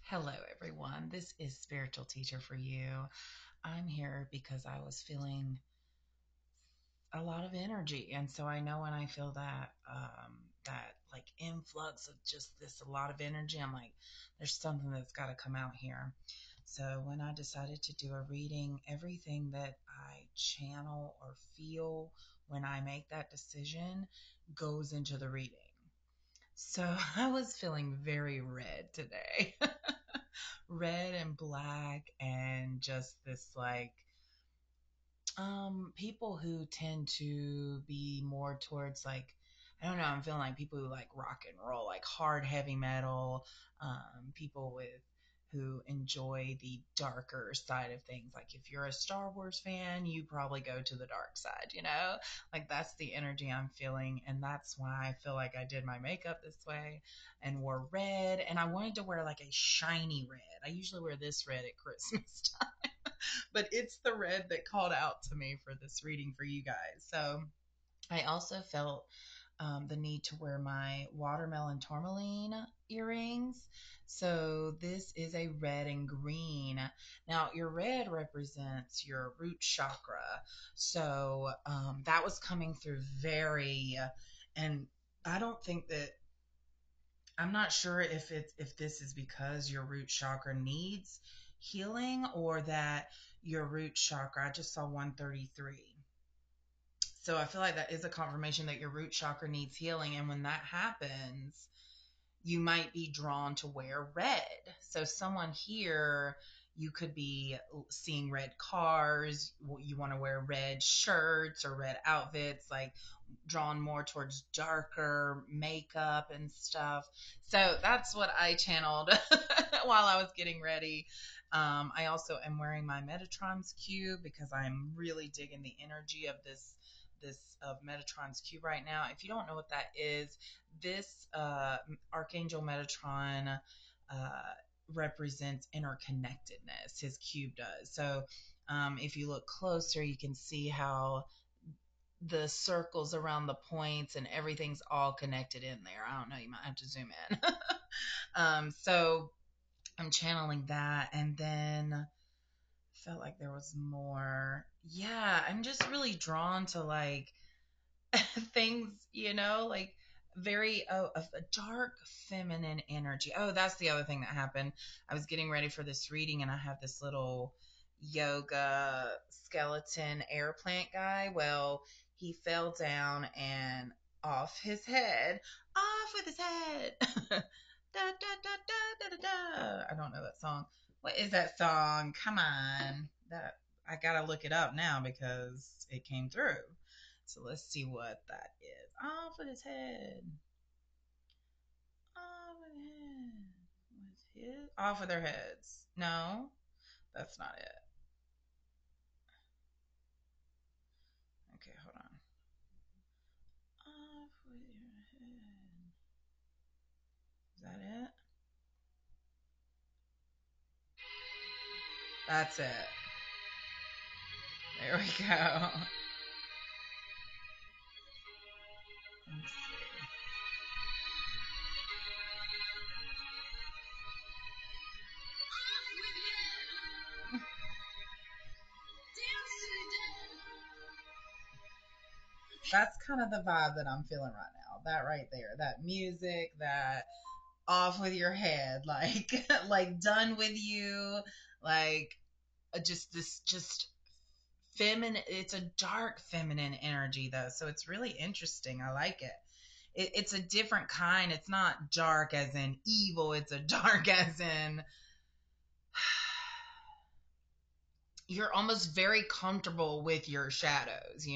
Hello, everyone. This is Spiritual Teacher for You. I'm here because I was feeling a lot of energy, and so I know when I feel that like influx of just this a lot of energy, I'm like, there's something that's got to come out here. So when I decided to do a reading, everything that I channel or feel when I make that decision goes into the reading. So I was feeling very red today. Red and black and just this like people who tend to be more towards like I don't know, I'm feeling like people who like rock and roll, like hard heavy metal, people with who enjoy the darker side of things. Like if you're a Star Wars fan, you probably go to the dark side, you know? Like that's the energy I'm feeling, and that's why I feel like I did my makeup this way and wore red, and I wanted to wear like a shiny red. I usually wear this red at Christmas time, but it's the red that called out to me for this reading for you guys. So I also felt the need to wear my watermelon tourmaline earrings. So this is a red and green. Now, your red represents your root chakra. So that was coming through and I don't think that I'm not sure if this is because your root chakra needs healing or that your root chakra. I just saw 133. So I feel like that is a confirmation that your root chakra needs healing, and when that happens, you might be drawn to wear red. So someone here, you could be seeing red cars, you want to wear red shirts or red outfits, like drawn more towards darker makeup and stuff. So that's what I channeled while I was getting ready. I also am wearing my Metatron's cube because I'm really digging the energy of this of Metatron's cube right now. If you don't know what that is, this Archangel Metatron represents interconnectedness. His cube does. So if you look closer, you can see how the circles around the points and everything's all connected in there. I don't know, you might have to zoom in. So I'm channeling that, and then felt like there was more. Yeah, I'm just really drawn to like things, like very of a dark feminine energy. Oh, that's the other thing that happened. I was getting ready for this reading, and I have this little yoga skeleton air plant guy. Well, he fell down and off with his head. Da, da, da, da, da, da, da. I don't know that song. What is that song? Come on. That I gotta look it up now because it came through. So let's see what that is. Off with his head. Off with his head. What's his? Off with their heads. No, that's not it. Okay, hold on. Off with your head. Is that it? That's it. There we go. Let's see. That's kind of the vibe that I'm feeling right now. That right there. That music, that off with your head, like like done with you, like just this just feminine. It's a dark feminine energy though, so it's really interesting. I like it. It's a different kind. It's not dark as in evil. It's a dark as in you're almost very comfortable with your shadows,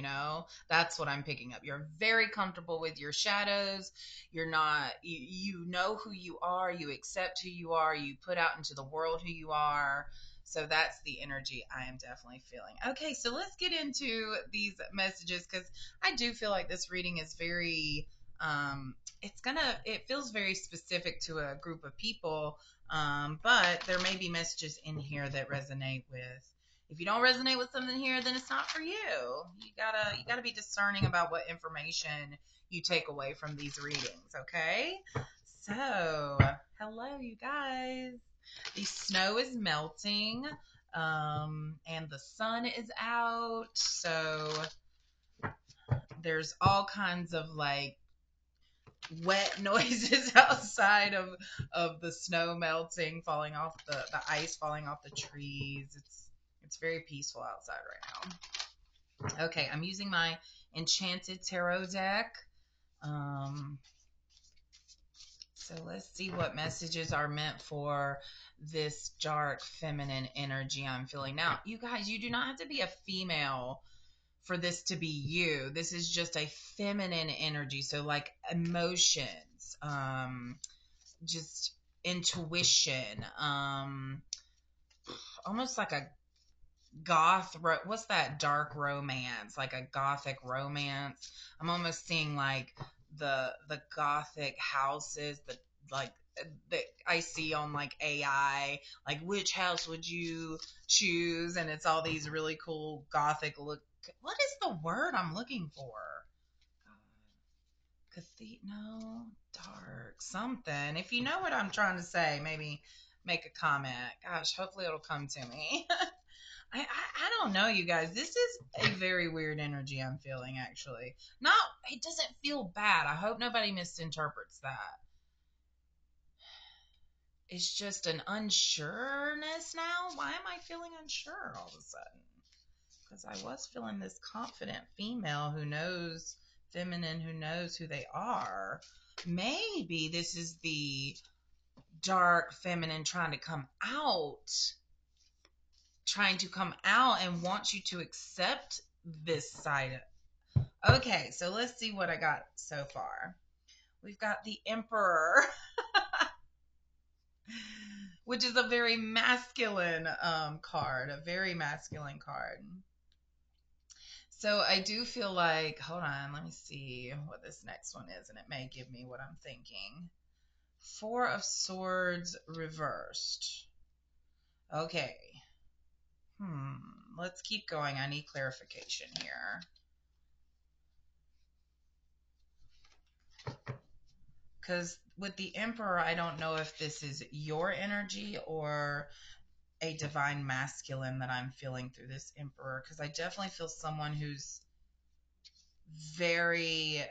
That's what I'm picking up. You're very comfortable with your shadows. You're not you know who you are, you accept who you are, you put out into the world who you are. So that's the energy I am definitely feeling. Okay, so let's get into these messages cuz I do feel like this reading is very it feels very specific to a group of people, but there may be messages in here that resonate with. If you don't resonate with something here, then it's not for you. You gotta be discerning about what information you take away from these readings, okay? So, hello, you guys. The snow is melting, and the sun is out. So, there's all kinds of like wet noises outside of the snow melting, falling off the ice falling off the trees. It's very peaceful outside right now. Okay, I'm using my enchanted tarot deck. Um, So let's see what messages are meant for this dark feminine energy I'm feeling. Now, you guys, you do not have to be a female for this to be you. This is just a feminine energy. So like emotions, just intuition, almost like a what's that dark romance, like a gothic romance. I'm almost seeing like the gothic houses, the like that I see on like AI, like which house would you choose, and it's all these really cool gothic look. What is the word I'm looking for? No, dark something. If you know what I'm trying to say, maybe make a comment. Gosh, hopefully it'll come to me. I don't know, you guys. This is a very weird energy I'm feeling, actually. Not, it doesn't feel bad. I hope nobody misinterprets that. It's just an unsureness now. Why am I feeling unsure all of a sudden? Because I was feeling this confident female who knows, feminine who knows who they are. Maybe this is the dark feminine trying to come out and wants you to accept this side. Okay, so let's see what I got so far. We've got the Emperor, which is a very masculine card, a very masculine card. So I do feel like, hold on, let me see what this next one is, and it may give me what I'm thinking. Four of Swords reversed. Okay. Let's keep going. I need clarification here. Because with the Emperor, I don't know if this is your energy or a divine masculine that I'm feeling through this Emperor. Because I definitely feel someone who's very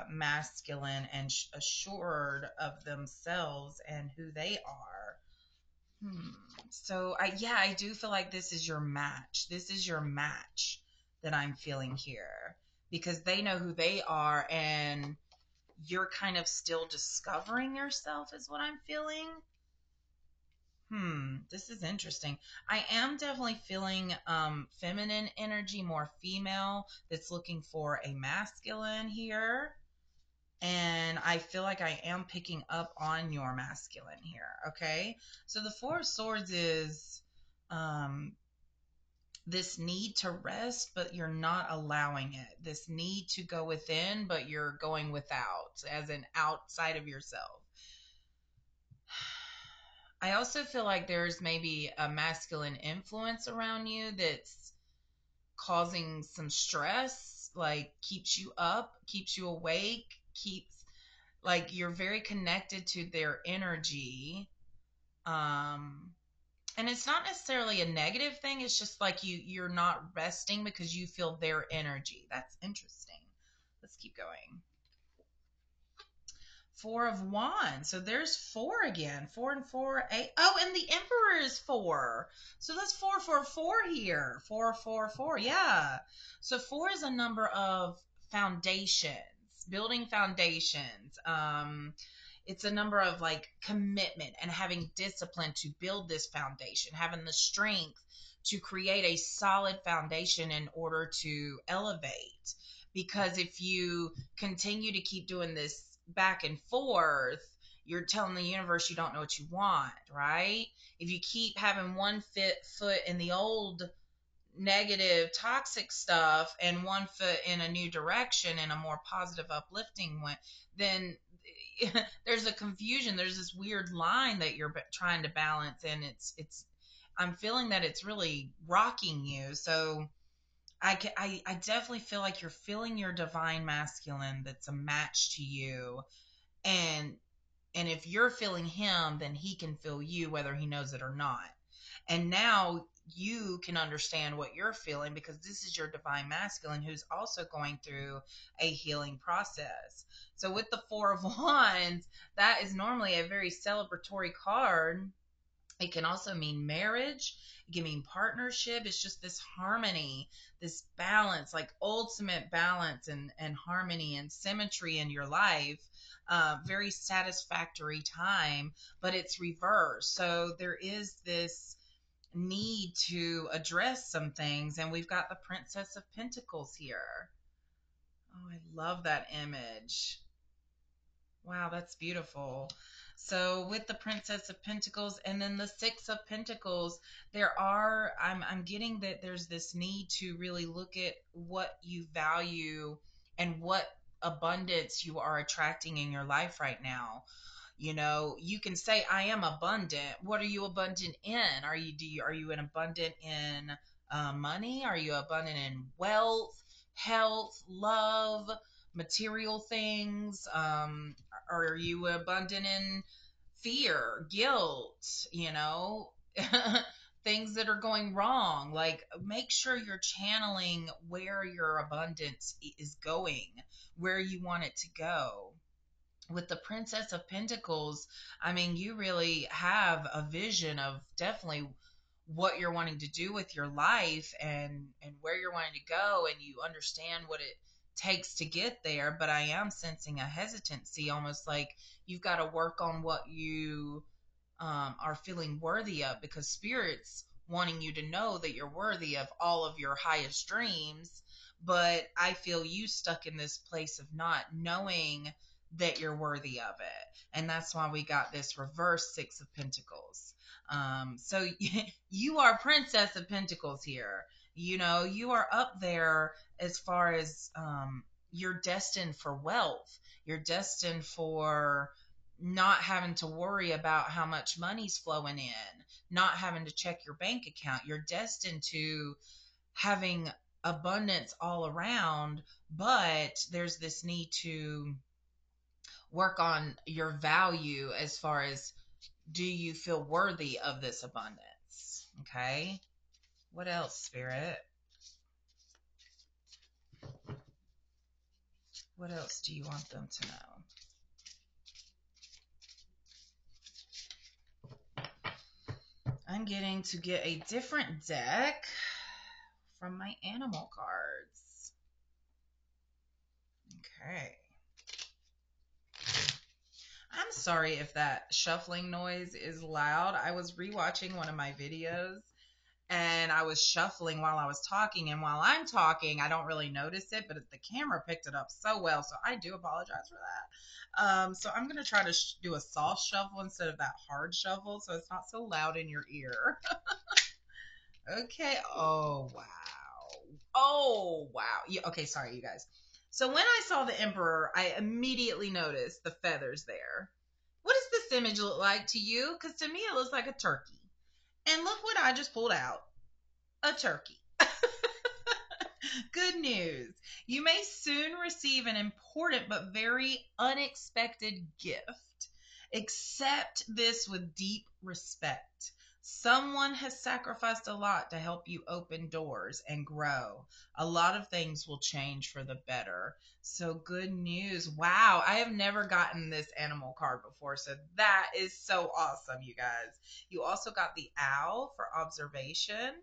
masculine and assured of themselves and who they are. So I do feel like this is your match. This is your match that I'm feeling here because they know who they are and you're kind of still discovering yourself is what I'm feeling. This is interesting. I am definitely feeling feminine energy, more female, that's looking for a masculine here. And I feel like I am picking up on your masculine here. Okay. So the Four of Swords is this need to rest, but you're not allowing it. This need to go within, but you're going without, as in outside of yourself. I also feel like there's maybe a masculine influence around you that's causing some stress, like keeps you up, keeps you awake, keeps like you're very connected to their energy. And it's not necessarily a negative thing, it's just like you're not resting because you feel their energy. That's interesting. Let's keep going. Four of Wands. So there's four again. 4 and 4, 8. Oh, and the Emperor is 4. So that's 4, 4, 4 here. 4, 4, 4. Yeah. So 4 is a number of foundations, building foundations. It's a number of like commitment and having discipline to build this foundation, having the strength to create a solid foundation in order to elevate. Because if you continue to keep doing this back and forth, you're telling the universe you don't know what you want, right? If you keep having one foot in the old negative, toxic stuff and one foot in a new direction in a more positive, uplifting one, then there's a confusion. There's this weird line that you're trying to balance, and it's. I'm feeling that it's really rocking you. So I definitely feel like you're feeling your divine masculine that's a match to you, and And if you're feeling him, then he can feel you, whether he knows it or not. And now you can understand what you're feeling because this is your divine masculine who's also going through a healing process. So with the Four of Wands, that is normally a very celebratory card. It can also mean marriage. It can mean partnership. It's just this harmony, this balance, like ultimate balance and harmony and symmetry in your life. Very satisfactory time, but it's reversed. So there is this need to address some things. And we've got the Princess of Pentacles here. Oh, I love that image. Wow, that's beautiful. So with the Princess of Pentacles and then the Six of Pentacles, I'm getting that there's this need to really look at what you value and what abundance you are attracting in your life right now. You know, you can say I am abundant. What are you abundant in? Are you an abundant in money? Are you abundant in wealth, health, love, material things? Are you abundant in fear, guilt, things that are going wrong? Like, make sure you're channeling where your abundance is going, where you want it to go. With the Princess of Pentacles, I mean, you really have a vision of definitely what you're wanting to do with your life and where you're wanting to go, and you understand what it takes to get there. But I am sensing a hesitancy, almost like you've got to work on what you are feeling worthy of, because spirit's wanting you to know that you're worthy of all of your highest dreams. But I feel you stuck in this place of not knowing that you're worthy of it. And that's why we got this reverse Six of Pentacles. So you are Princess of Pentacles here. You know, you are up there as far as you're destined for wealth. You're destined for not having to worry about how much money's flowing in, not having to check your bank account. You're destined to having abundance all around, but there's this need to work on your value as far as, do you feel worthy of this abundance? Okay. What else, Spirit? What else do you want them to know? I'm getting to get a different deck from my animal cards. Okay. I'm sorry if that shuffling noise is loud. I was rewatching one of my videos and I was shuffling while I was talking. And while I'm talking, I don't really notice it, but the camera picked it up so well. So I do apologize for that. So I'm going to try to do a soft shuffle instead of that hard shuffle, so it's not so loud in your ear. Okay. Oh, wow. Oh, wow. Yeah, okay, sorry, you guys. So when I saw the Emperor, I immediately noticed the feathers there. What does this image look like to you? Because to me, it looks like a turkey. And look what I just pulled out. A turkey. Good news. You may soon receive an important but very unexpected gift. Accept this with deep respect. Someone has sacrificed a lot to help you open doors and grow. A lot of things will change for the better. So, good news. Wow, I have never gotten this animal card before. So, that is so awesome, you guys. You also got the owl for observation.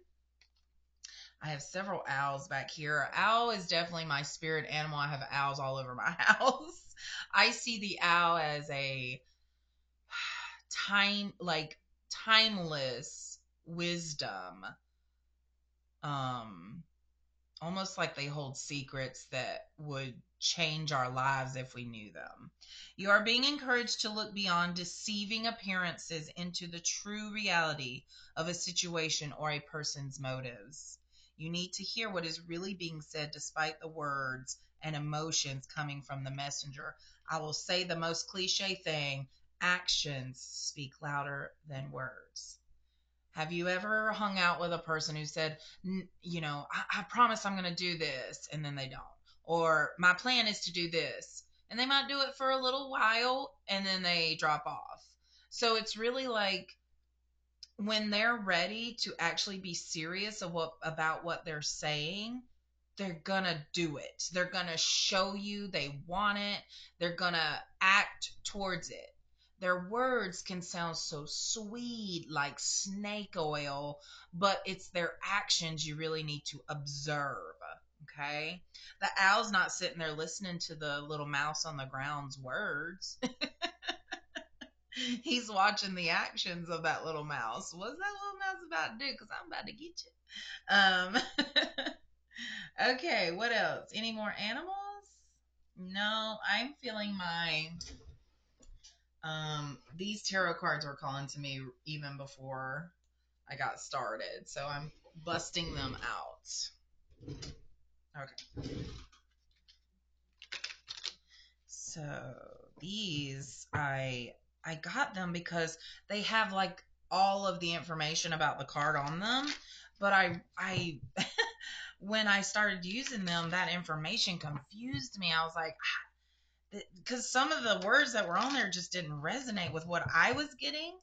I have several owls back here. Owl is definitely my spirit animal. I have owls all over my house. I see the owl as a timeless wisdom. Um, Almost like they hold secrets that would change our lives if we knew them. You are being encouraged to look beyond deceiving appearances into the true reality of a situation or a person's motives. You need to hear what is really being said despite the words and emotions coming from the messenger. I will say the most cliche thing: actions speak louder than words. Have you ever hung out with a person who said, I promise I'm going to do this, and then they don't? Or my plan is to do this, And they might do it for a little while and then they drop off. So it's really like when they're ready to actually be serious about what they're saying, they're gonna do it. They're gonna show you they want it. They're gonna act towards it. Their words can sound so sweet, like snake oil, but it's their actions you really need to observe. Okay? The owl's not sitting there listening to the little mouse on the ground's words. He's watching the actions of that little mouse. What's that little mouse about to do? Because I'm about to get you. Okay, what else? Any more animals? No, I'm feeling my these tarot cards were calling to me even before I got started. So I'm busting them out. Okay. So these I got them because they have like all of the information about the card on them, but I when I started using them, that information confused me. I was like, because some of the words that were on there just didn't resonate with what I was getting.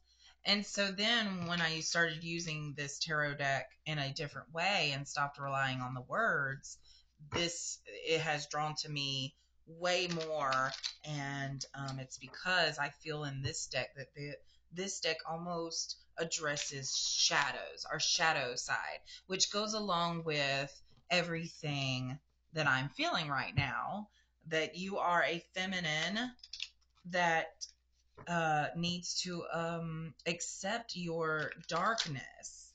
And so then when I started using this tarot deck in a different way and stopped relying on the words, this it has drawn to me way more. And it's because I feel in this deck that this deck almost addresses shadows, our shadow side, which goes along with everything that I'm feeling right now, that you are a feminine that needs to accept your darkness,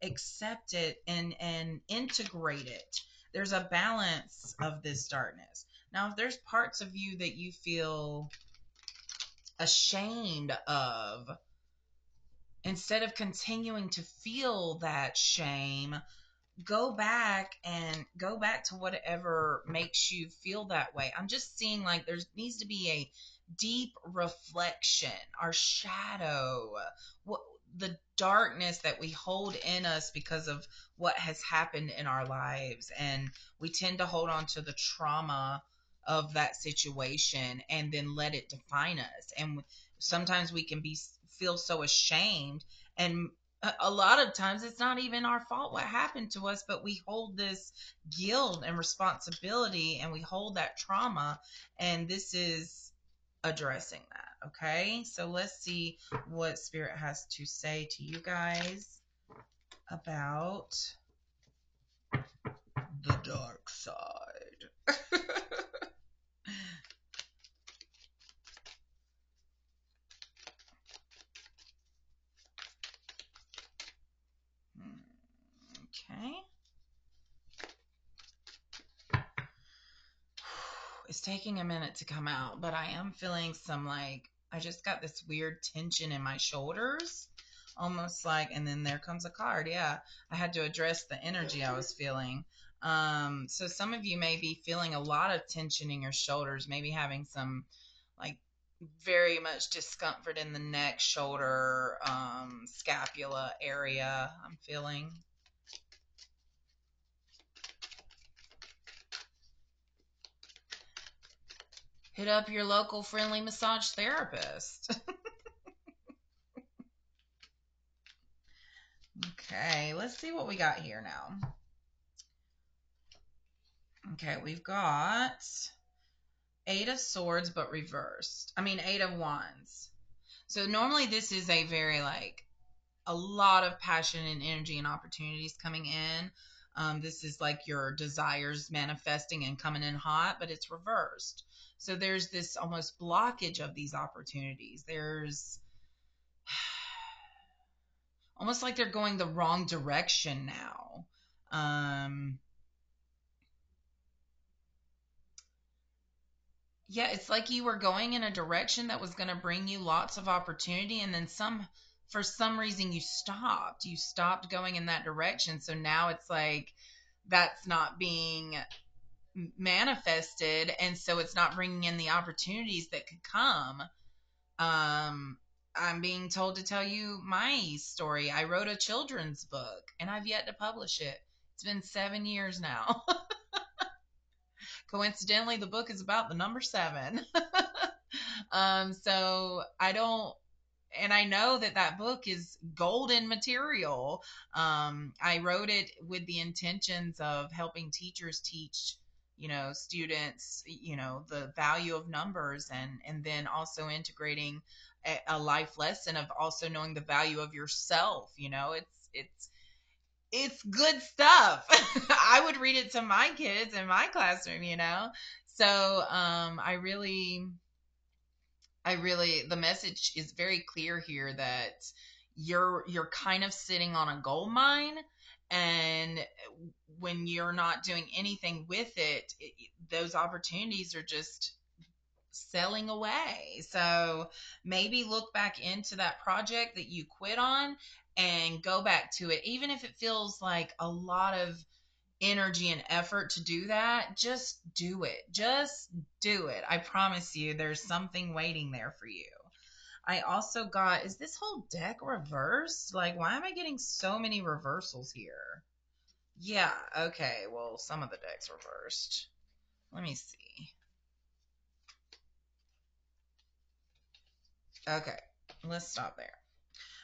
accept it and integrate it. There's a balance of this darkness. Now, if there's parts of you that you feel ashamed of, instead of continuing to feel that shame, go back to whatever makes you feel that way. I'm just seeing like there needs to be a deep reflection, our shadow, what the darkness that we hold in us because of what has happened in our lives, and we tend to hold on to the trauma of that situation and then let it define us. And sometimes we can be feel so ashamed, and a lot of times it's not even our fault what happened to us, but we hold this guilt and responsibility and we hold that trauma, and this is addressing that. Okay, so let's see what spirit has to say to you guys about the dark side. Okay. It's taking a minute to come out, but I am feeling some like I just got this weird tension in my shoulders, almost like, and then there comes a card. Yeah, I had to address the energy I was feeling. So some of you may be feeling a lot of tension in your shoulders, maybe having some like very much discomfort in the neck, shoulder, scapula area. I'm feeling. Hit up your local friendly massage therapist. Okay, let's see what we got here now. Okay, we've got Eight of Swords, but reversed. I mean, Eight of Wands. So normally this is a very like a lot of passion and energy and opportunities coming in. This is like your desires manifesting and coming in hot, but it's reversed. So there's this almost blockage of these opportunities. There's almost like they're going the wrong direction now. Yeah, it's like you were going in a direction that was going to bring you lots of opportunity, and then for some reason you stopped. You stopped going in that direction. So now it's like that's not being manifested, and so it's not bringing in the opportunities that could come. I'm being told to tell you my story. I wrote a children's book and I've yet to publish it. It's been 7 years now. Coincidentally, the book is about the number seven. So I don't, and I know that that book is golden material. I wrote it with the intentions of helping teachers teach, students, the value of numbers, and then also integrating a life lesson of also knowing the value of yourself. It's good stuff. I would read it to my kids in my classroom. So I really, the message is very clear here that you're kind of sitting on a gold mine, and when you're not doing anything with it, those opportunities are just selling away. So maybe look back into that project that you quit on and go back to it, even if it feels like a lot of energy and effort to do that. Just do it. Just do it. I promise you, there's something waiting there for you. I also got, is this whole deck reversed? Like, why am I getting so many reversals here? Yeah, okay. Well, some of the decks reversed. Let me see. Okay, let's stop there.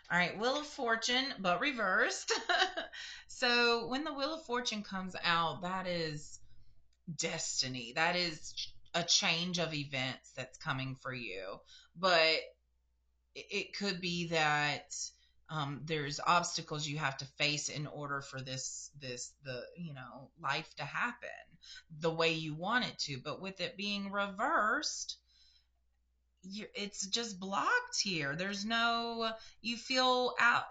All right, Wheel of Fortune, but reversed. So when the Wheel of Fortune comes out, that is destiny. That is a change of events that's coming for you. But it could be that there's obstacles you have to face in order for the life to happen the way you want it to. But with it being reversed, it's just blocked here. There's no, you feel out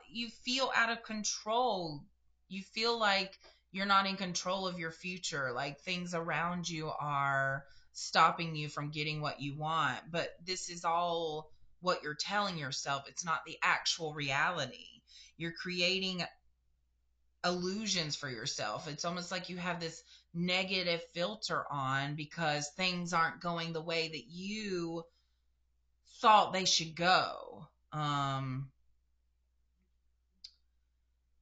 of control. You feel like you're not in control of your future, like things around you are stopping you from getting what you want. But this is all what you're telling yourself. It's not the actual reality. You're creating illusions for yourself. It's almost like you have this negative filter on because things aren't going the way that you thought they should go.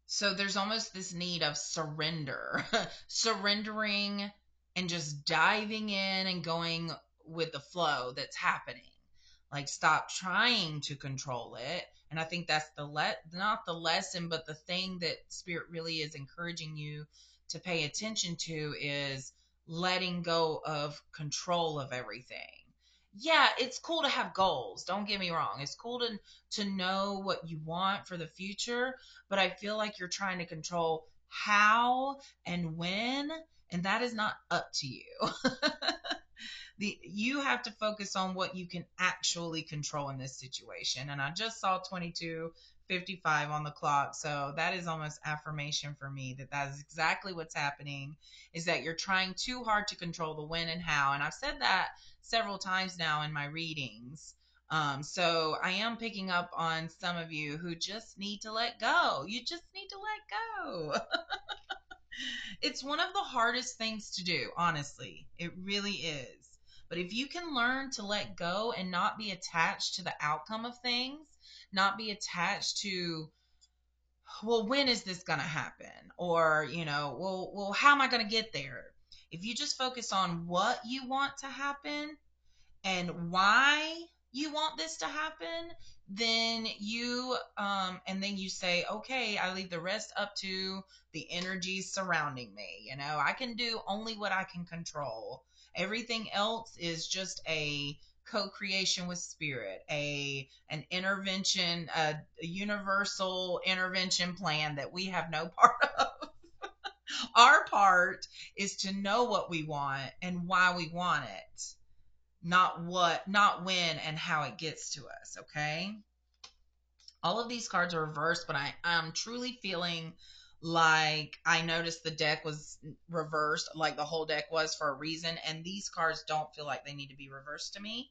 So there's almost this need of surrender, surrendering and just diving in and going with the flow that's happening. Like, stop trying to control it. And I think that's not the lesson, but the thing that Spirit really is encouraging you to pay attention to is letting go of control of everything. Yeah, it's cool to have goals. Don't get me wrong. It's cool to know what you want for the future, but I feel like you're trying to control how and when, and that is not up to you. You have to focus on what you can actually control in this situation. And I just saw 22:55 on the clock, so that is almost affirmation for me that that is exactly what's happening, is that you're trying too hard to control the when and how. And I've said that several times now in my readings. So I am picking up on some of you who just need to let go. You just need to let go. It's one of the hardest things to do, honestly. It really is. But if you can learn to let go and not be attached to the outcome of things, not be attached to, well, when is this going to happen? Or, well, how am I going to get there? If you just focus on what you want to happen and why you want this to happen, then you say, okay, I leave the rest up to the energies surrounding me. I can do only what I can control. Everything else is just a co-creation with spirit, an intervention, a universal intervention plan that we have no part of. Our part is to know what we want and why we want it, not when and how it gets to us. Okay, all of these cards are reversed, but I'm truly feeling like I noticed the deck was reversed, like the whole deck was, for a reason, and these cards don't feel like they need to be reversed to me.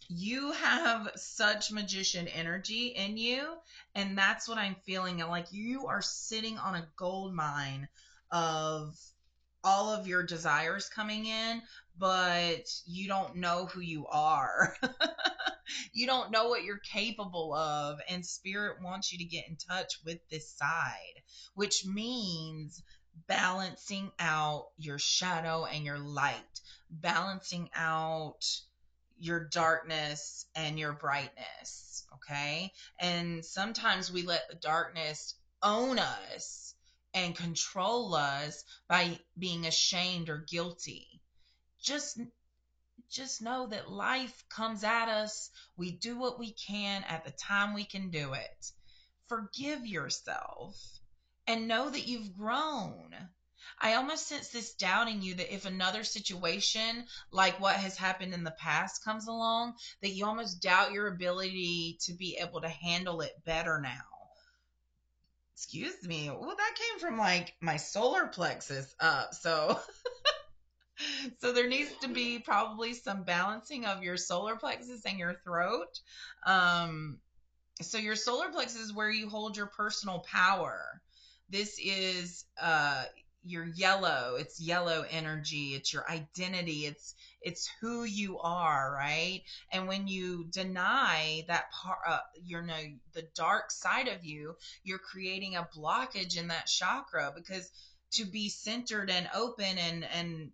You have such magician energy in you, and that's what I'm feeling. Like, you are sitting on a gold mine of all of your desires coming in, but you don't know who you are. You don't know what you're capable of, and Spirit wants you to get in touch with this side, which means balancing out your shadow and your light, balancing out your darkness and your brightness. Okay. And sometimes we let the darkness own us and control us by being ashamed or guilty. Just just know that life comes at us. We do what we can at the time we can do it. Forgive yourself and know that you've grown. I almost sense this doubt in you that if another situation like what has happened in the past comes along, that you almost doubt your ability to be able to handle it better now. Excuse me. Well, that came from like my solar plexus up. So there needs to be probably some balancing of your solar plexus and your throat. Um, so your solar plexus is where you hold your personal power. This is your yellow. It's yellow energy. It's your identity. It's who you are, right? And when you deny that part, the dark side of you, you're creating a blockage in that chakra because to be centered and open and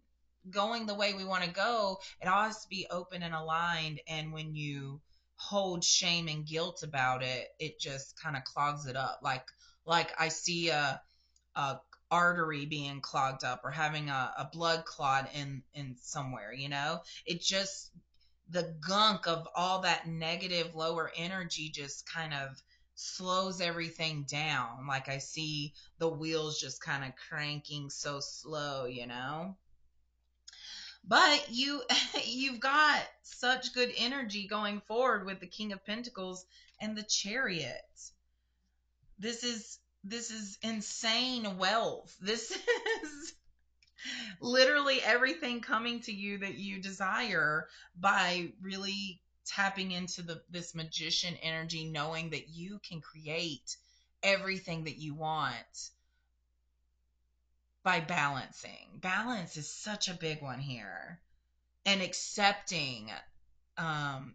going the way we want to go, it all has to be open and aligned. And when you hold shame and guilt about it, it just kind of clogs it up. Like I see a artery being clogged up or having a blood clot in somewhere, it just the gunk of all that negative lower energy just kind of slows everything down. Like I see the wheels just kind of cranking so slow. But you've got such good energy going forward with the King of Pentacles and the Chariot. This is insane wealth. This is literally everything coming to you that you desire by really tapping into this magician energy, knowing that you can create everything that you want by balancing. Balance is such a big one here. And accepting um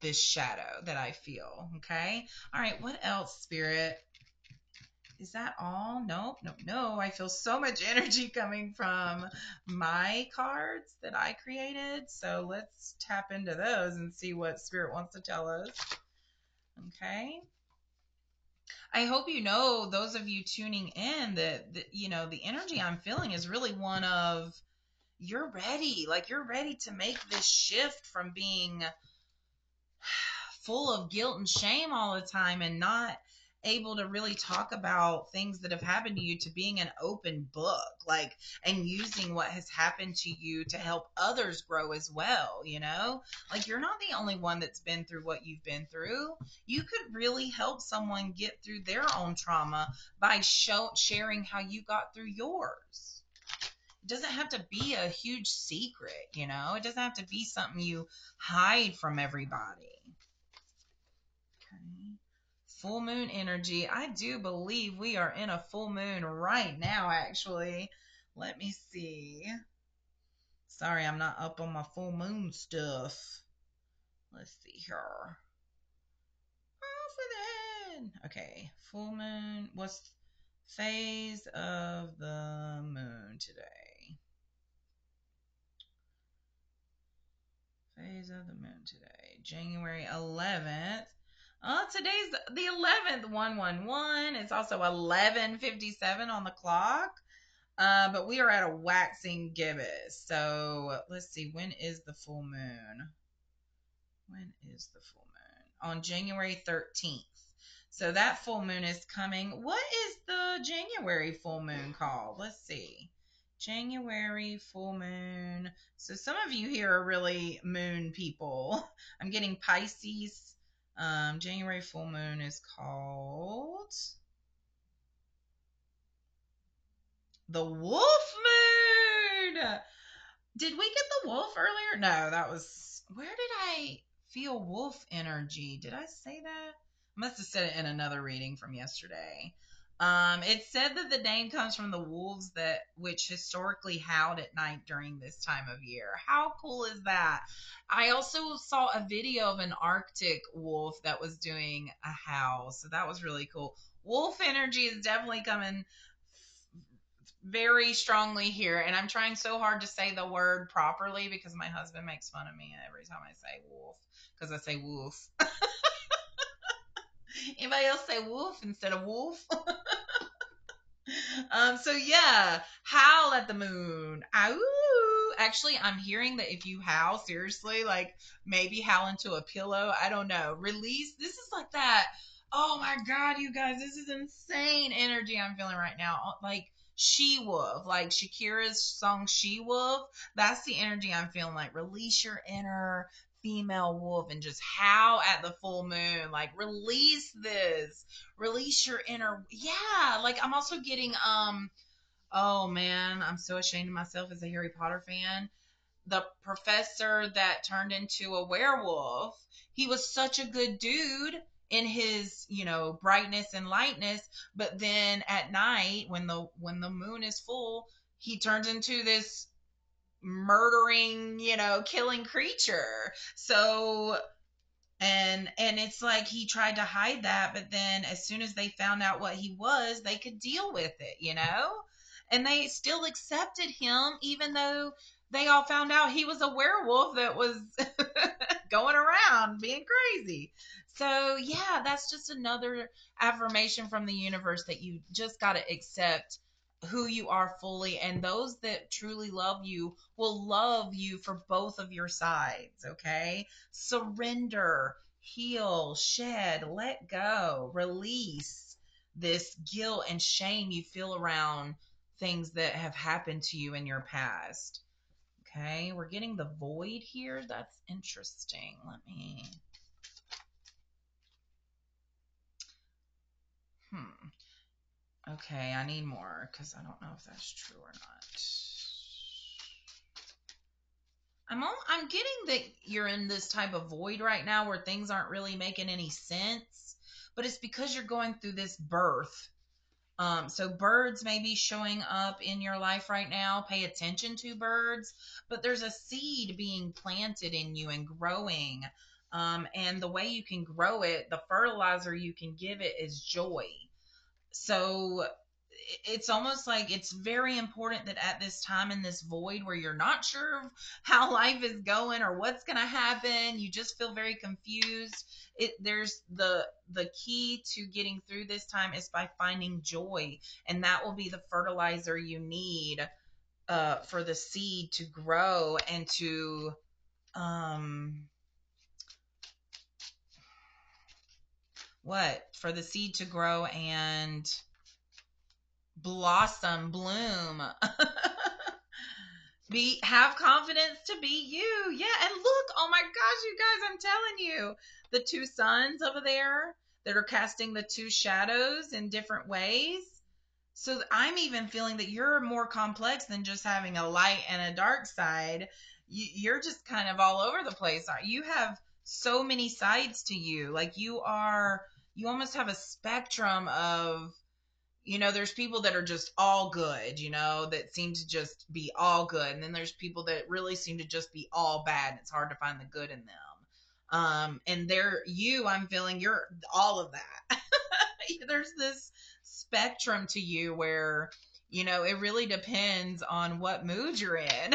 this shadow that I feel. Okay. All right. What else, Spirit? Is that all? Nope. Nope. No. I feel so much energy coming from my cards that I created. So let's tap into those and see what Spirit wants to tell us. Okay. I hope those of you tuning in, that the energy I'm feeling is really one of you're ready. Like you're ready to make this shift from being full of guilt and shame all the time and not able to really talk about things that have happened to you to being an open book, like, and using what has happened to you to help others grow as well. Like you're not the only one that's been through what you've been through. You could really help someone get through their own trauma by sharing how you got through yours. It doesn't have to be a huge secret. It doesn't have to be something you hide from everybody. Okay. Full moon energy. I do believe we are in a full moon right now, actually. Let me see. Sorry, I'm not up on my full moon stuff. Let's see here. Oh, for then. Okay, full moon. What's phase of the moon today? Phase of the moon today. January 11th. Oh, today's the 11th, 111. It's also 11:57 on the clock. But we are at a waxing gibbous. So let's see. When is the full moon? When is the full moon? On January 13th. So that full moon is coming. What is the January full moon called? Let's see. January full moon. So some of you here are really moon people. I'm getting Pisces. January full moon is called the wolf moon. Did we get the wolf earlier? No, that was, where did I feel wolf energy? Did I say that? I must have said it in another reading from yesterday. It said that the name comes from the wolves which historically howled at night during this time of year. How cool is that? I also saw a video of an Arctic wolf that was doing a howl, so that was really cool. Wolf energy is definitely coming very strongly here, and I'm trying so hard to say the word properly because my husband makes fun of me every time I say wolf because I say wolf. Anybody else say wolf instead of wolf? So yeah, howl at the moon. Ow. Actually, I'm hearing that if you howl, seriously, like maybe howl into a pillow. I don't know. Release. This is like that. Oh my God, you guys, this is insane energy I'm feeling right now. Like She Wolf, like Shakira's song She Wolf. That's the energy I'm feeling like. Release your inner female wolf and just howl at the full moon. Like release this, release your inner, yeah. Like I'm also getting oh man, I'm so ashamed of myself as a Harry Potter fan. The professor that turned into a werewolf, he was such a good dude in his, brightness and lightness, but then at night when the moon is full, he turns into this murdering, killing creature. So and it's like he tried to hide that, but then as soon as they found out what he was, they could deal with it. And they still accepted him even though they all found out he was a werewolf that was going around being crazy. So yeah, that's just another affirmation from the universe that you just got to accept who you are fully, and those that truly love you will love you for both of your sides. Okay, surrender, heal, shed, let go, release this guilt and shame you feel around things that have happened to you in your past. Okay, we're getting the void here. That's interesting. Let me. Okay, I need more because I don't know if that's true or not. I'm getting that you're in this type of void right now where things aren't really making any sense, but it's because you're going through this birth. So birds may be showing up in your life right now. Pay attention to birds, but there's a seed being planted in you and growing. And the way you can grow it, the fertilizer you can give it is joy. So it's almost like it's very important that at this time in this void where you're not sure of how life is going or what's going to happen, you just feel very confused. There's the key to getting through this time is by finding joy, and that will be the fertilizer you need for the seed to grow and to what for the seed to grow and blossom, bloom. Have confidence to be you. Yeah, and look, oh my gosh, you guys, I'm telling you, the two suns over there that are casting the two shadows in different ways. So I'm even feeling that you're more complex than just having a light and a dark side. You're just kind of all over the place. You have so many sides to you. Like you almost have a spectrum of, there's people that are just all good, that seem to just be all good. And then there's people that really seem to just be all bad. And it's hard to find the good in them. And I'm feeling you're all of that. There's this spectrum to you where, it really depends on what mood you're in.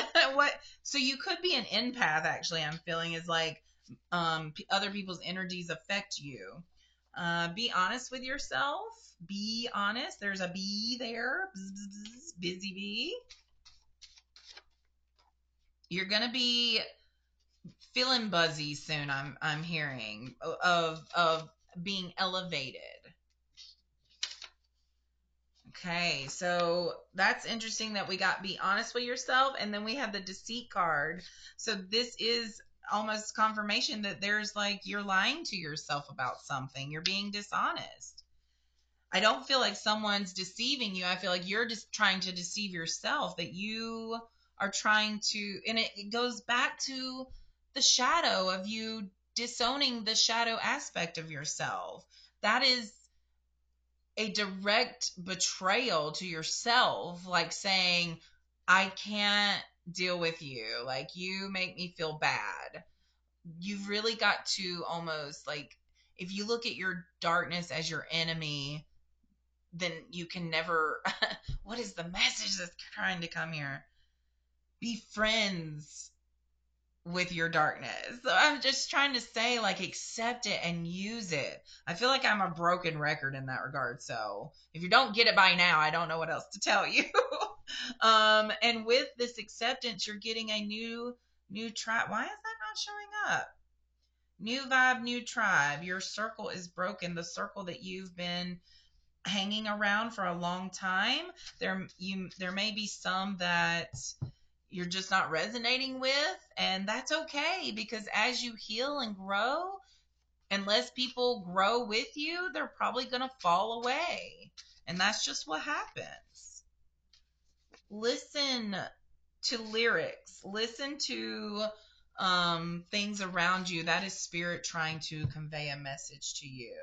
So you could be an empath, actually, I'm feeling is like, other people's energies affect you. Be honest with yourself. Be honest. There's a bee there. Bzz, bzz, bzz, busy bee. You're gonna be feeling buzzy soon. I'm hearing of being elevated. Okay, so that's interesting that we got be honest with yourself, and then we have the deceit card. So this is almost confirmation that there's like you're lying to yourself about something. You're being dishonest. I don't feel like someone's deceiving you. I feel like you're just trying to deceive yourself, that you are trying to, and it goes back to the shadow of you disowning the shadow aspect of yourself. That is a direct betrayal to yourself, like saying, I can't deal with you. Like, you make me feel bad. You've really got to almost like, if you look at your darkness as your enemy, then you can never. What is the message that's trying to come here? Be friends with your darkness. So I'm just trying to say, like, accept it and use it. I feel like I'm a broken record in that regard. So if you don't get it by now, I don't know what else to tell you. And with this acceptance, you're getting a new tribe. Why is that not showing up? New vibe, new tribe. Your circle is broken. The circle that you've been hanging around for a long time. There may be some that you're just not resonating with, and that's okay, because as you heal and grow, unless people grow with you, they're probably going to fall away, and that's just what happens. Listen to lyrics, listen to things around you. That is spirit trying to convey a message to you.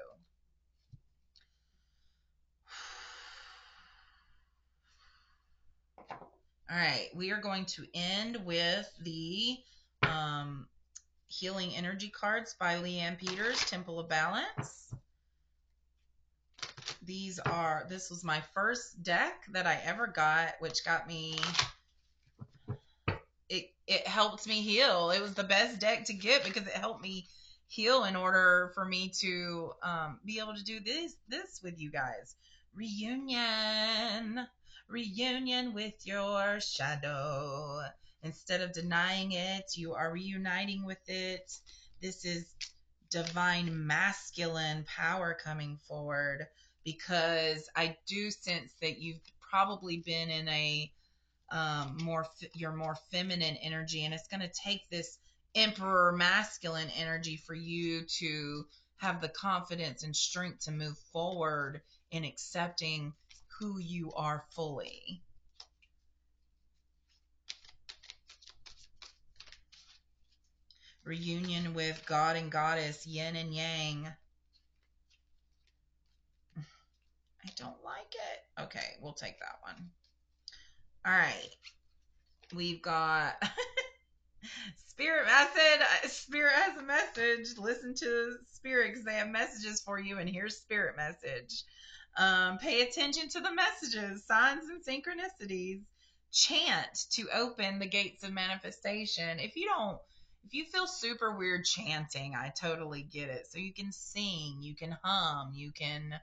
All right, we are going to end with the um, Healing Energy Cards by Leanne Peters, Temple of Balance. This was my first deck that I ever got, which got me, it helped me heal. It was the best deck to get because it helped me heal in order for me to be able to do this with you guys. Reunion with your shadow. Instead of denying it, you are reuniting with it. This is divine masculine power coming forward, because I do sense that you've probably been in a your more feminine energy, and it's going to take this emperor masculine energy for you to have the confidence and strength to move forward in accepting who you are fully. Reunion with God and Goddess, yin and yang. I don't like it. Okay, we'll take that one. All right. We've got Spirit. I said Spirit has a message. Listen to Spirit because they have messages for you. And here's Spirit message. Pay attention to the messages, signs, and synchronicities. Chant to open the gates of manifestation. If you feel super weird chanting, I totally get it. So you can sing, you can hum, you can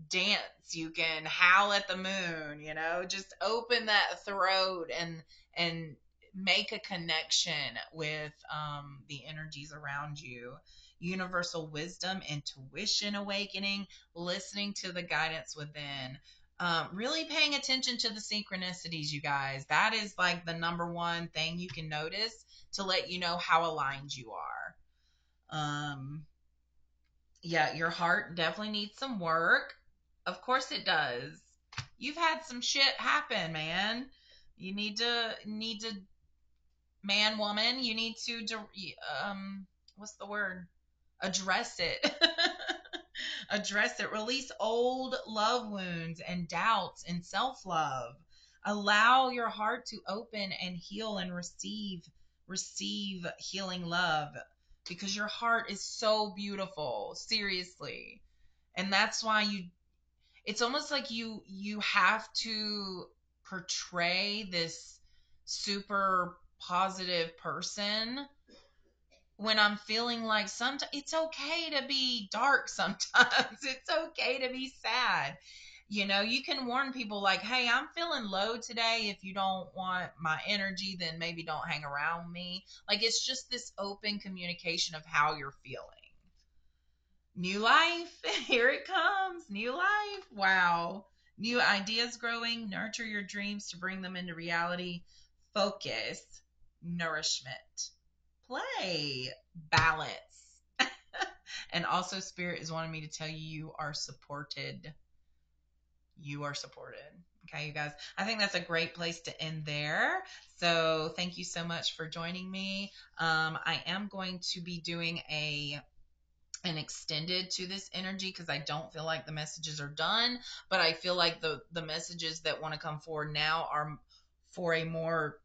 dance, you can howl at the moon, just open that throat and make a connection with the energies around you. Universal wisdom, intuition awakening, listening to the guidance within. Really paying attention to the synchronicities, you guys. That is like the number one thing you can notice to let you know how aligned you are. Yeah, your heart definitely needs some work. Of course it does. You've had some shit happen, man. You need to man, woman, you need to what's the word? Address it. Address it. Release old love wounds and doubts and self-love. Allow your heart to open and heal and receive healing love, because your heart is so beautiful, seriously. And that's why it's almost like you have to portray this super positive person when I'm feeling like sometimes it's okay to be dark sometimes. It's okay to be sad. You can warn people like, hey, I'm feeling low today. If you don't want my energy, then maybe don't hang around me. Like, it's just this open communication of how you're feeling. New life. Here it comes. New life. Wow. New ideas growing. Nurture your dreams to bring them into reality. Focus. Nourishment. Play. Balance. And also, Spirit is wanting me to tell you, you are supported. You are supported. Okay, you guys. I think that's a great place to end there. So thank you so much for joining me. I am going to be doing an extended to this energy because I don't feel like the messages are done, but I feel like the messages that want to come forward now are for a more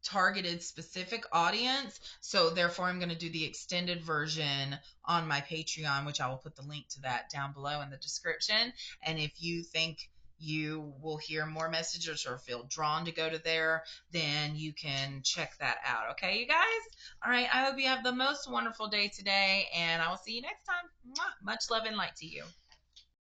targeted specific audience. So therefore, I'm going to do the extended version on my Patreon, which I will put the link to that down below in the description. And if you think you will hear more messages or feel drawn to go to there, then you can check that out. Okay, you guys? All right. I hope you have the most wonderful day today, and I will see you next time. Mwah. Much love and light to you.